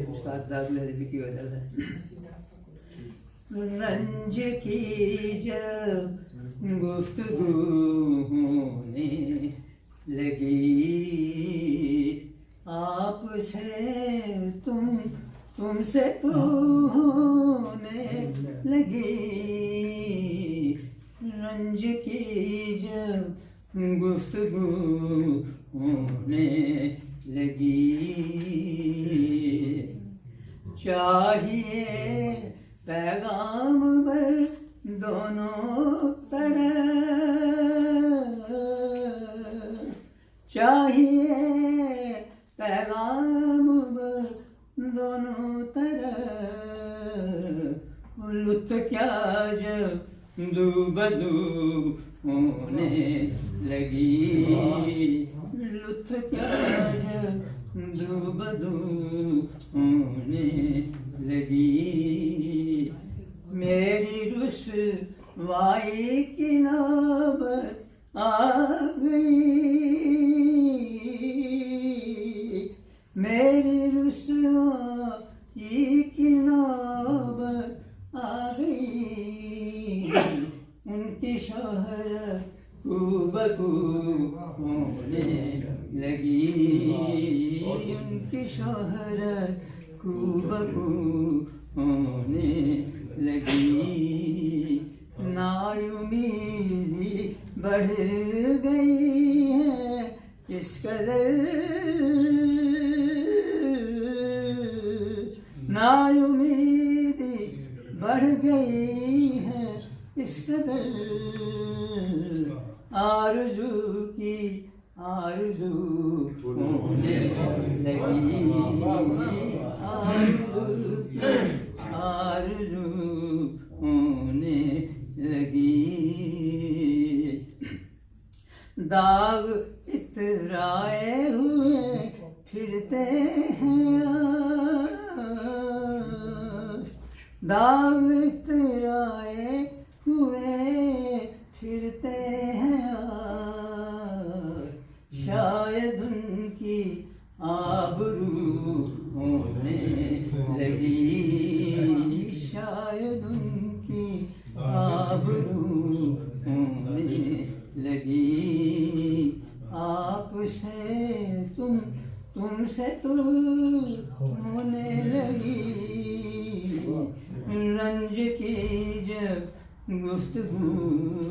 उस्ताद दागले भी की वजह से रंज की जब गुफ्तगू होने लगी आपसे तुमसे तू होने लगी रंज की जब गुफ्तगू होने लगी चाहिए पैगाम भर दोनों तरफ चाहिए पैगाम भर दोनों तरफ लुत्फ क्या जब दूबदू होने लगी लुत्फ क्या जब दूबदू होने लगी मेरी रुसवाई की नौबत आ गई मेरी रुसवाई की नौबत आ गई उनकी शोहरत खूबकू होने लगी उनकी शोहरत खूबकू होने लगी नाउमीदी बढ़ गई है इस कदर नाउमीदी बढ़ गई है इस कदर आरज़ू की आरज़ू होने लगी आरज़ू होने लगी दाग इतराए हुए फिरते हैं दाग इतराए हुए फिरते हैं शायद उनकी आबरू होने लगी शायद उनकी आबरू होने लगी आपसे तुमसे तू होने लगी रंज की जब गुफ्तगू